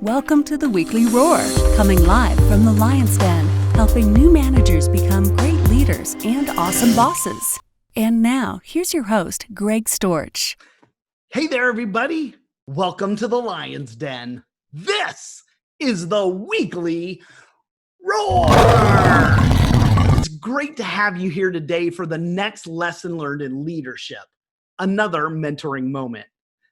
Welcome to the Weekly Roar, coming live from the Lion's Den, helping new managers become great leaders and awesome bosses. And now, here's your host, Greg Storch. Hey there, everybody. Welcome to the Lion's Den. This is the Weekly Roar. It's great to have you here today for the next lesson learned in leadership, another mentoring moment.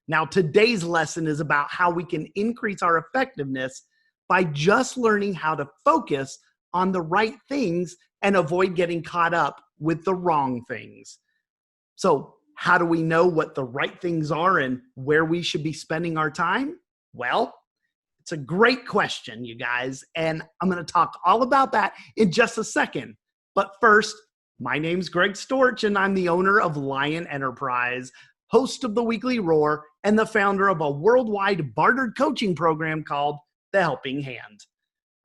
Now, today's lesson is about how we can increase our effectiveness by just learning how to focus on the right things and avoid getting caught up with the wrong things. So, how do we know what the right things are and where we should be spending our time? Well, it's a great question, you guys, and I'm going to talk all about that in just a second. But first, my name's Greg Storch, and I'm the owner of Lion Enterprise, host of the Weekly Roar, and the founder of a worldwide bartered coaching program called The Helping Hand.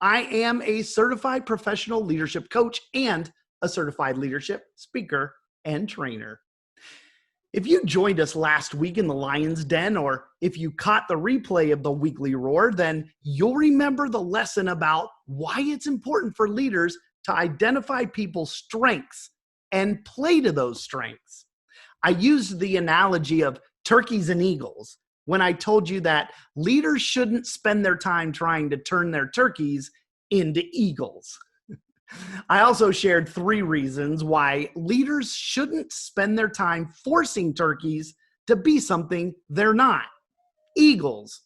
I am a certified professional leadership coach and a certified leadership speaker and trainer. If you joined us last week in the Lion's Den, or if you caught the replay of the Weekly Roar, then you'll remember the lesson about why it's important for leaders to identify people's strengths and play to those strengths. I used the analogy of turkeys and eagles when I told you that leaders shouldn't spend their time trying to turn their turkeys into eagles. I also shared 3 reasons why leaders shouldn't spend their time forcing turkeys to be something they're not, eagles.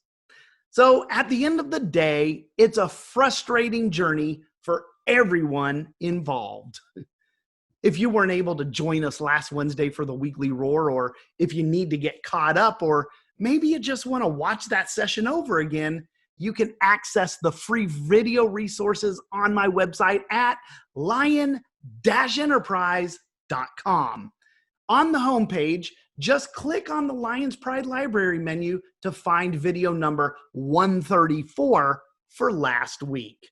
So at the end of the day, it's a frustrating journey for everyone involved. If you weren't able to join us last Wednesday for the Weekly Roar, or if you need to get caught up, or maybe you just want to watch that session over again, you can access the free video resources on my website at lion-enterprise.com. On the homepage, just click on the Lion's Pride Library menu to find video number 134 for last week.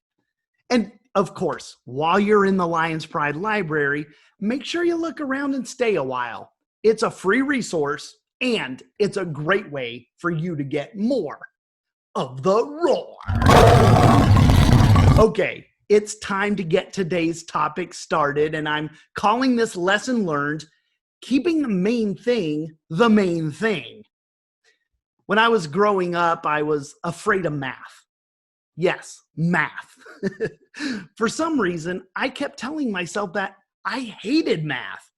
And of course, while you're in the Lion's Pride Library, make sure you look around and stay a while. It's a free resource, and it's a great way for you to get more of the roar. Okay, it's time to get today's topic started, and I'm calling this lesson learned, keeping the main thing the main thing. When I was growing up, I was afraid of math. Yes, math. For some reason, I kept telling myself that I hated math.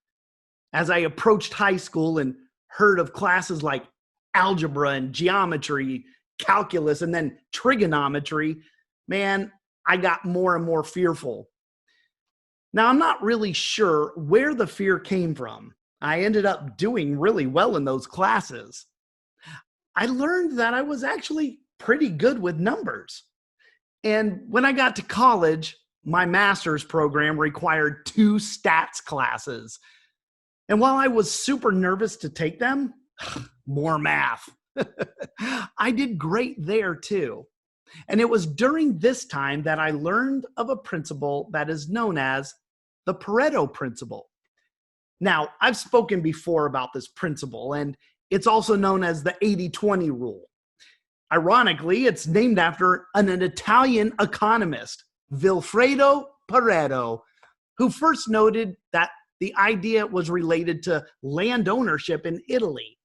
As I approached high school and heard of classes like algebra and geometry, calculus, and then trigonometry, man, I got more and more fearful. Now, I'm not really sure where the fear came from. I ended up doing really well in those classes. I learned that I was actually pretty good with numbers. And when I got to college, my master's program required 2 stats classes. And while I was super nervous to take them, more math. I did great there too. And it was during this time that I learned of a principle that is known as the Pareto principle. Now, I've spoken before about this principle, and it's also known as the 80-20 rule. Ironically, it's named after an Italian economist, Vilfredo Pareto, who first noted that the idea was related to land ownership in Italy.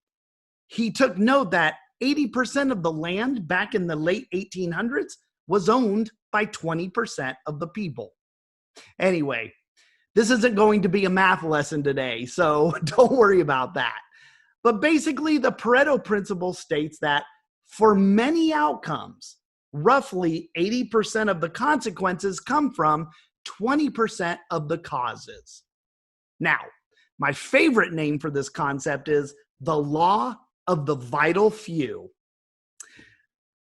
He took note that 80% of the land back in the late 1800s was owned by 20% of the people. Anyway, this isn't going to be a math lesson today, so don't worry about that. But basically, the Pareto principle states that for many outcomes, roughly 80% of the consequences come from 20% of the causes. Now, my favorite name for this concept is the law of the vital few.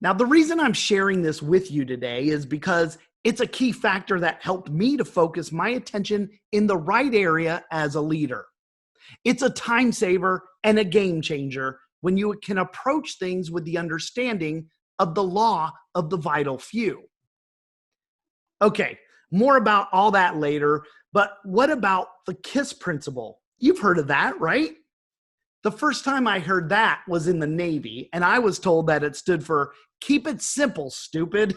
Now, the reason I'm sharing this with you today is because it's a key factor that helped me to focus my attention in the right area as a leader. It's a time saver and a game changer when you can approach things with the understanding of the law of the vital few. Okay, more about all that later, but what about the KISS principle? You've heard of that, right? The first time I heard that was in the Navy, and I was told that it stood for Keep it simple, stupid.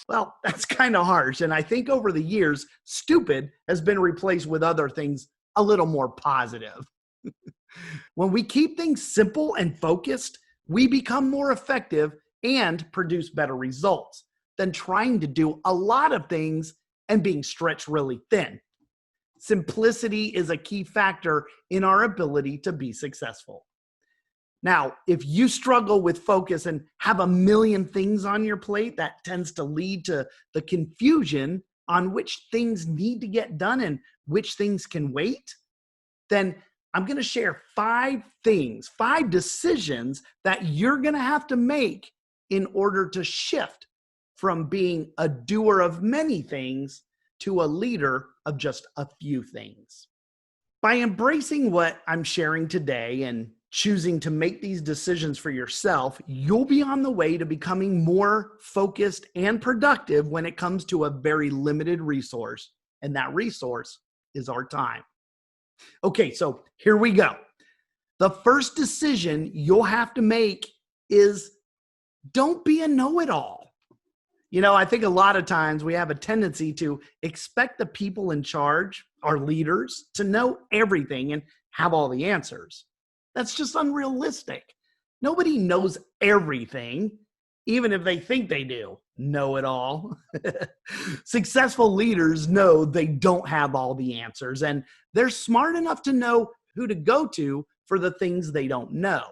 Well, that's kind of harsh. And I think over the years, stupid has been replaced with other things a little more positive. When we keep things simple and focused, we become more effective and produce better results than trying to do a lot of things and being stretched really thin. Simplicity is a key factor in our ability to be successful. Now, if you struggle with focus and have a million things on your plate, that tends to lead to the confusion on which things need to get done and which things can wait. Then I'm going to share 5 decisions that you're going to have to make in order to shift from being a doer of many things to a leader of just a few things. By embracing what I'm sharing today and choosing to make these decisions for yourself, you'll be on the way to becoming more focused and productive when it comes to a very limited resource, and that resource is our time. Okay, so here we go. The first decision you'll have to make is don't be a know-it-all. I think a lot of times we have a tendency to expect the people in charge, our leaders, to know everything and have all the answers. That's just unrealistic. Nobody knows everything, even if they think they do. Know it all. Successful leaders know they don't have all the answers, and they're smart enough to know who to go to for the things they don't know.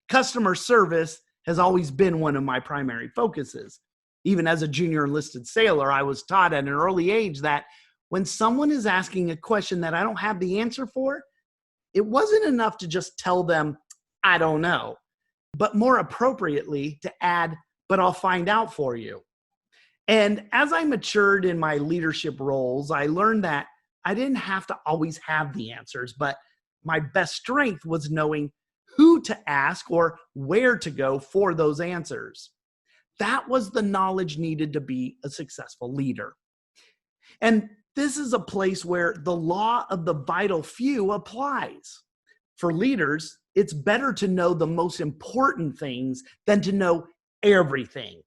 Customer service has always been one of my primary focuses. Even as a junior enlisted sailor, I was taught at an early age that when someone is asking a question that I don't have the answer for, it wasn't enough to just tell them, I don't know, but more appropriately to add, but I'll find out for you. And as I matured in my leadership roles, I learned that I didn't have to always have the answers, but my best strength was knowing who to ask or where to go for those answers. That was the knowledge needed to be a successful leader. And this is a place where the law of the vital few applies. For leaders, it's better to know the most important things than to know everything.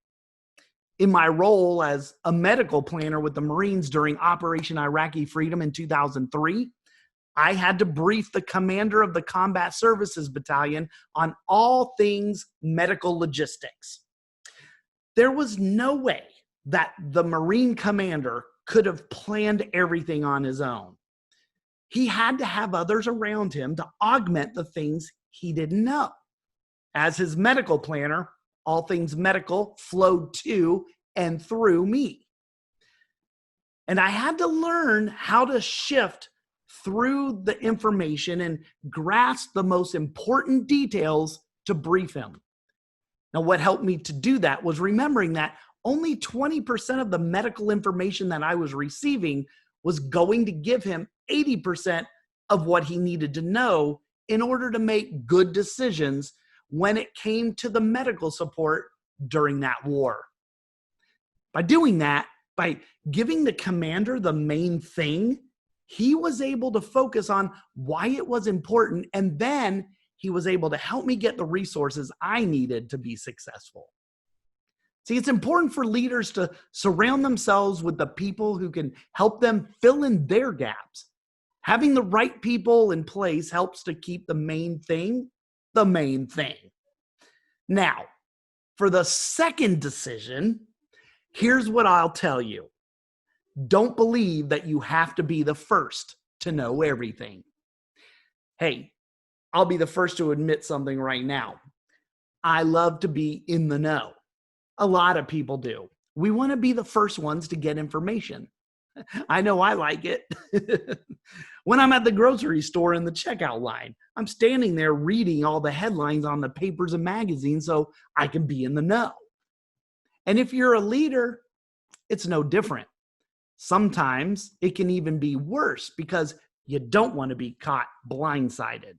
In my role as a medical planner with the Marines during Operation Iraqi Freedom in 2003, I had to brief the commander of the Combat Services Battalion on all things medical logistics. There was no way that the Marine commander could have planned everything on his own. He had to have others around him to augment the things he didn't know. As his medical planner, all things medical flowed to and through me. And I had to learn how to shift through the information and grasp the most important details to brief him. Now, what helped me to do that was remembering that only 20% of the medical information that I was receiving was going to give him 80% of what he needed to know in order to make good decisions when it came to the medical support during that war. By doing that, by giving the commander the main thing, he was able to focus on why it was important, and then he was able to help me get the resources I needed to be successful. See, it's important for leaders to surround themselves with the people who can help them fill in their gaps. Having the right people in place helps to keep the main thing the main thing. Now, for the second decision, here's what I'll tell you. Don't believe that you have to be the first to know everything. Hey, I'll be the first to admit something right now. I love to be in the know. A lot of people do. We want to be the first ones to get information. I know I like it. When I'm at the grocery store in the checkout line, I'm standing there reading all the headlines on the papers and magazines so I can be in the know. And if you're a leader, it's no different. Sometimes it can even be worse because you don't want to be caught blindsided.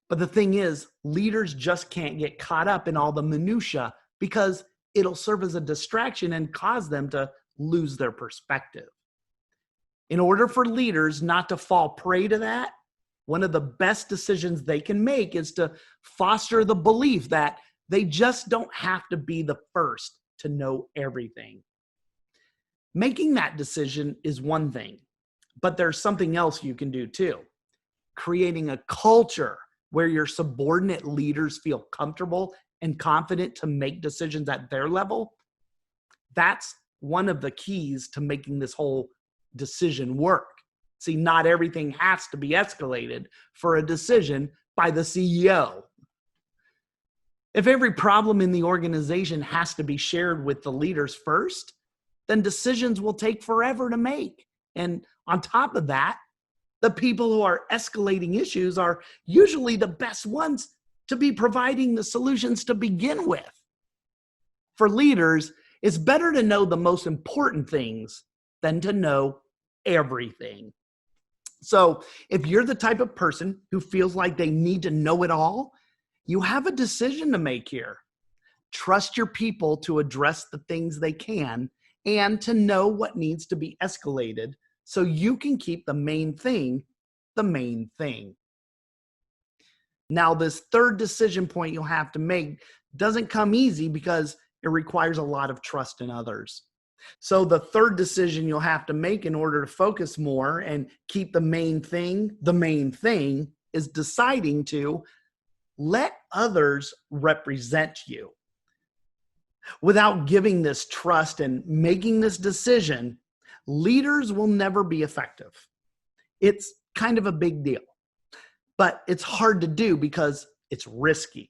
But the thing is, leaders just can't get caught up in all the minutia because it'll serve as a distraction and cause them to lose their perspective. In order for leaders not to fall prey to that, one of the best decisions they can make is to foster the belief that They just don't have to be the first to know everything. Making that decision is one thing, but there's something else you can do too. Creating a culture where your subordinate leaders feel comfortable and confident to make decisions at their level. That's one of the keys to making this whole decision work. See, not everything has to be escalated for a decision by the CEO. If every problem in the organization has to be shared with the leaders first, then decisions will take forever to make. And on top of that, the people who are escalating issues are usually the best ones to be providing the solutions to begin with. For leaders, it's better to know the most important things than to know everything. So if you're the type of person who feels like they need to know it all, you have a decision to make here. Trust your people to address the things they can and to know what needs to be escalated so you can keep the main thing the main thing. Now, this third decision point you'll have to make doesn't come easy because it requires a lot of trust in others. So the third decision you'll have to make in order to focus more and keep the main thing is deciding to let others represent you. Without giving this trust and making this decision, leaders will never be effective. It's kind of a big deal, but it's hard to do because it's risky.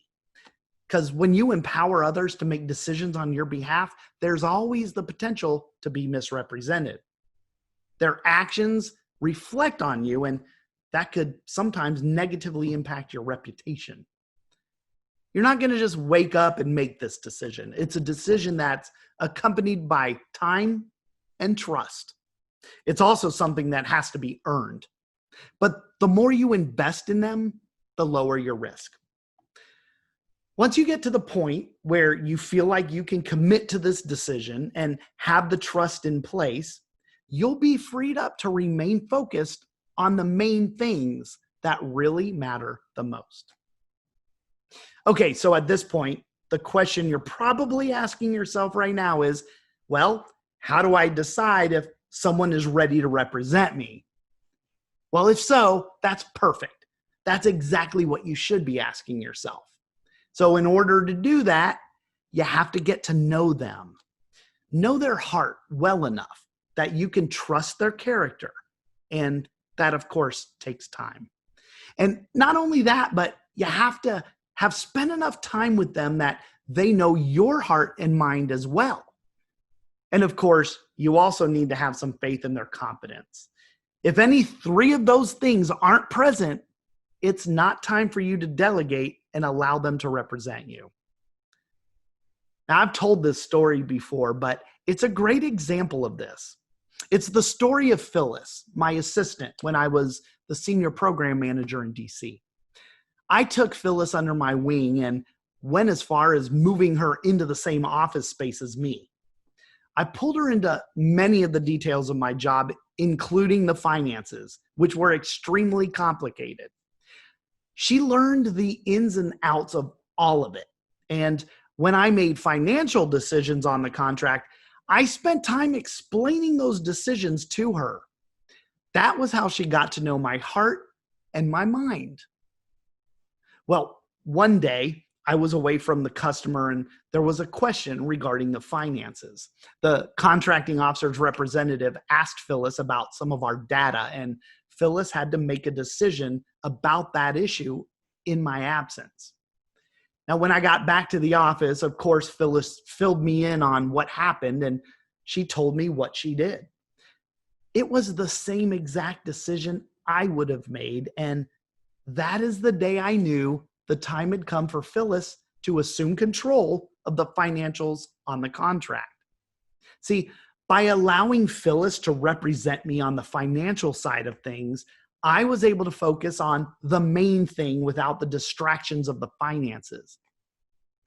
Because when you empower others to make decisions on your behalf, there's always the potential to be misrepresented. Their actions reflect on you, and that could sometimes negatively impact your reputation. You're not going to just wake up and make this decision. It's a decision that's accompanied by time and trust. It's also something that has to be earned. But the more you invest in them, the lower your risk. Once you get to the point where you feel like you can commit to this decision and have the trust in place, you'll be freed up to remain focused on the main things that really matter the most. Okay, so at this point, the question you're probably asking yourself right now is, well, how do I decide if someone is ready to represent me? Well, if so, that's perfect. That's exactly what you should be asking yourself. So in order to do that, you have to get to know them. Know their heart well enough that you can trust their character. And that, of course, takes time. And not only that, but you have to have spent enough time with them that they know your heart and mind as well. And of course, you also need to have some faith in their competence. If any three of those things aren't present, it's not time for you to delegate and allow them to represent you. Now, I've told this story before, but it's a great example of this. It's the story of Phyllis, my assistant, when I was the senior program manager in DC. I took Phyllis under my wing and went as far as moving her into the same office space as me. I pulled her into many of the details of my job, including the finances, which were extremely complicated. She learned the ins and outs of all of it. And when I made financial decisions on the contract, I spent time explaining those decisions to her. That was how she got to know my heart and my mind. Well, one day I was away from the customer and there was a question regarding the finances. The contracting officer's representative asked Phyllis about some of our data, and Phyllis had to make a decision about that issue in my absence. Now, when I got back to the office, of course, Phyllis filled me in on what happened and she told me what she did. It was the same exact decision I would have made, and that is the day I knew the time had come for Phyllis to assume control of the financials on the contract. See, by allowing Phyllis to represent me on the financial side of things, I was able to focus on the main thing without the distractions of the finances.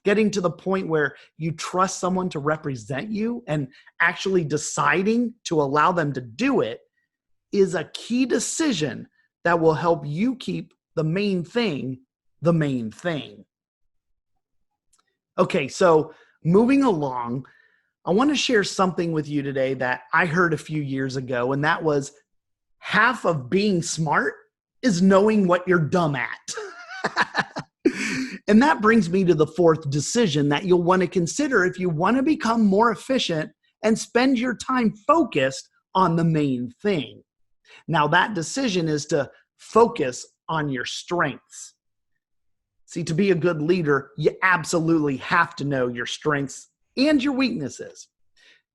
Getting to the point where you trust someone to represent you and actually deciding to allow them to do it is a key decision that will help you keep the main thing the main thing. Okay, so moving along, I want to share something with you today that I heard a few years ago, and that was half of being smart is knowing what you're dumb at. And that brings me to the fourth decision that you'll want to consider if you want to become more efficient and spend your time focused on the main thing. Now, that decision is to focus on your strengths. See, to be a good leader, you absolutely have to know your strengths and your weaknesses.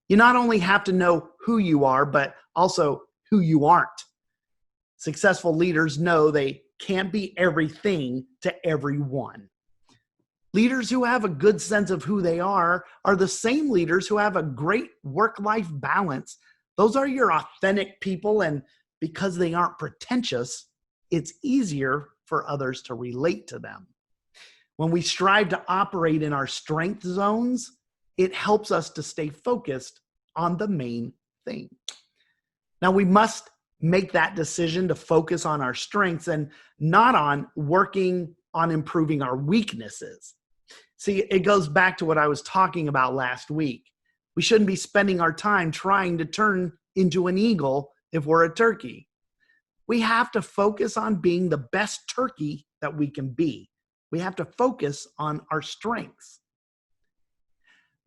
You not only have to know who you are, but also who you aren't. Successful leaders know they can't be everything to everyone. Leaders who have a good sense of who they are the same leaders who have a great work-life balance. Those are your authentic people, and because they aren't pretentious, it's easier for others to relate to them. When we strive to operate in our strength zones, it helps us to stay focused on the main thing. Now, we must make that decision to focus on our strengths and not on working on improving our weaknesses. See, it goes back to what I was talking about last week. We shouldn't be spending our time trying to turn into an eagle if we're a turkey. We have to focus on being the best turkey that we can be. We have to focus on our strengths.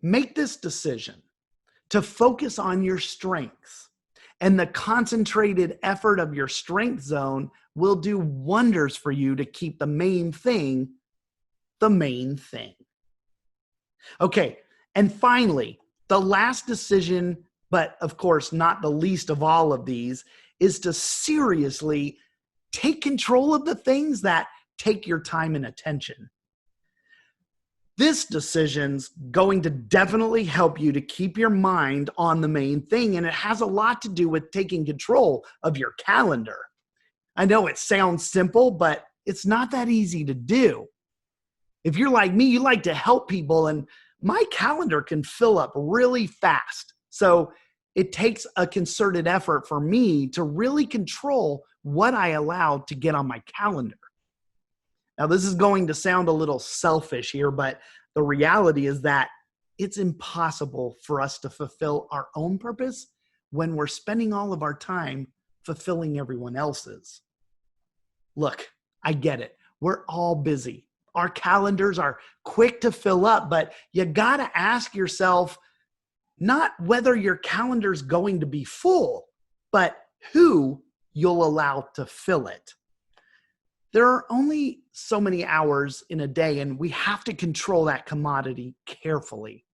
Make this decision to focus on your strengths, and the concentrated effort of your strength zone will do wonders for you to keep the main thing the main thing. Okay, and finally, the last decision, but of course not the least of all of these, is to seriously take control of the things that take your time and attention. This decision's going to definitely help you to keep your mind on the main thing, and it has a lot to do with taking control of your calendar. I know it sounds simple, but it's not that easy to do. If you're like me, you like to help people, and my calendar can fill up really fast. So it takes a concerted effort for me to really control what I allow to get on my calendar. Now, this is going to sound a little selfish here, but the reality is that it's impossible for us to fulfill our own purpose when we're spending all of our time fulfilling everyone else's. Look, I get it. We're all busy. Our calendars are quick to fill up, but you got to ask yourself not whether your calendar's going to be full, but who you'll allow to fill it. There are only so many hours in a day, and we have to control that commodity carefully.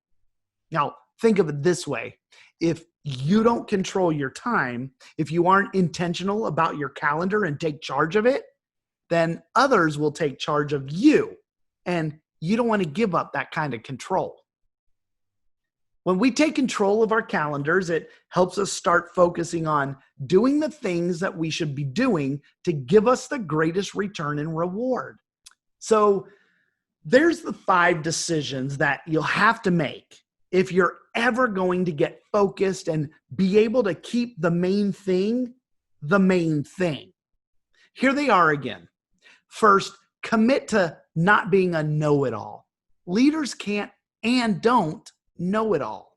Now, think of it this way. If you don't control your time, if you aren't intentional about your calendar and take charge of it, then others will take charge of you, and you don't want to give up that kind of control. When we take control of our calendars, it helps us start focusing on doing the things that we should be doing to give us the greatest return and reward. So there's the 5 decisions that you'll have to make if you're ever going to get focused and be able to keep the main thing the main thing. Here they are again. First, commit to not being a know-it-all. Leaders can't and don't know it all.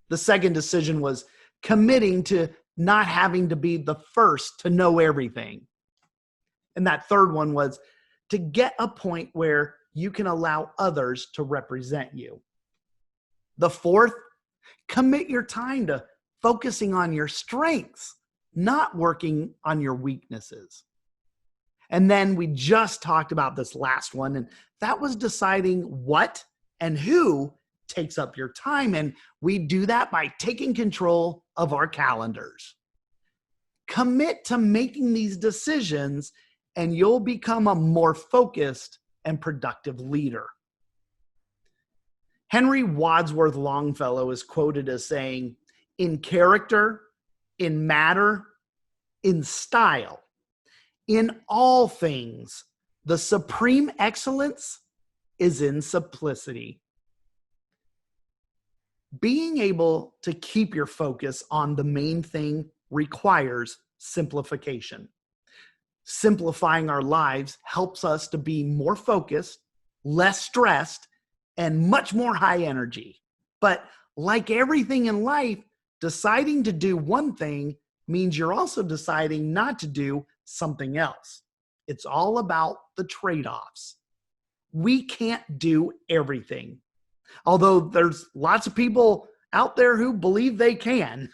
The second decision was committing to not having to be the first to know everything. And that third one was to get a point where you can allow others to represent you. The fourth, commit your time to focusing on your strengths, not working on your weaknesses. And then we just talked about this last one, and that was deciding what and who takes up your time. And we do that by taking control of our calendars. Commit to making these decisions, and you'll become a more focused and productive leader. Henry Wadsworth Longfellow is quoted as saying, "In character, in matter, in style, in all things, the supreme excellence is in simplicity." Being able to keep your focus on the main thing requires simplification. Simplifying our lives helps us to be more focused, less stressed, and much more high energy. But like everything in life, deciding to do one thing means you're also deciding not to do something else. It's all about the trade-offs. We can't do everything, although there's lots of people out there who believe they can.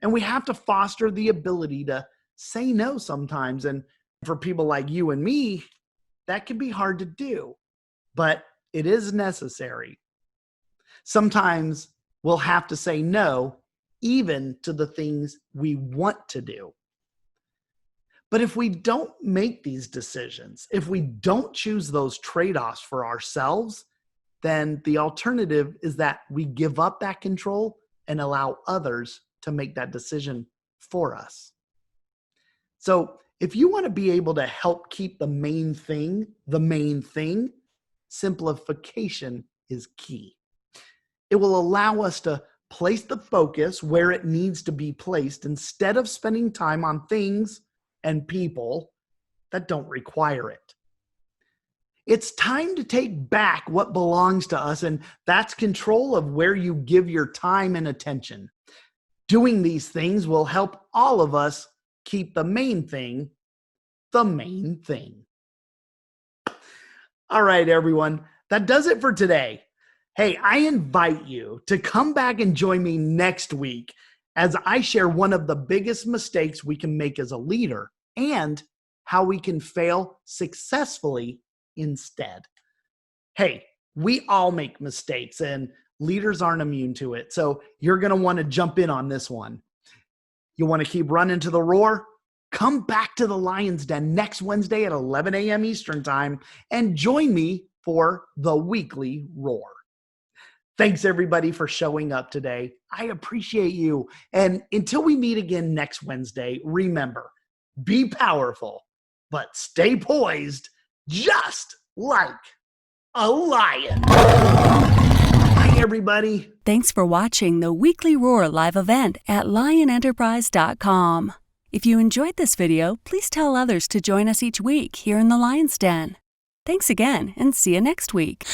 And we have to foster the ability to say no sometimes. And for people like you and me, that can be hard to do, but it is necessary. Sometimes we'll have to say no, even to the things we want to do. But if we don't make these decisions, if we don't choose those trade-offs for ourselves, then the alternative is that we give up that control and allow others to make that decision for us. So if you want to be able to help keep the main thing, simplification is key. It will allow us to place the focus where it needs to be placed instead of spending time on things and people that don't require it. It's time to take back what belongs to us, and that's control of where you give your time and attention. Doing these things will help all of us keep the main thing the main thing. All right, everyone, that does it for today. Hey, I invite you to come back and join me next week as I share one of the biggest mistakes we can make as a leader and how we can fail successfully instead. Hey, we all make mistakes and leaders aren't immune to it. So you're going to want to jump in on this one. You want to keep running to the roar? Come back to the Lion's Den next Wednesday at 11 a.m. Eastern Time and join me for the weekly roar. Thanks everybody for showing up today. I appreciate you. And until we meet again next Wednesday, remember, be powerful, but stay poised just like a lion. Bye, everybody. Thanks for watching the Weekly Roar live event at lionenterprise.com. If you enjoyed this video, please tell others to join us each week here in the Lion's Den. Thanks again, and see you next week.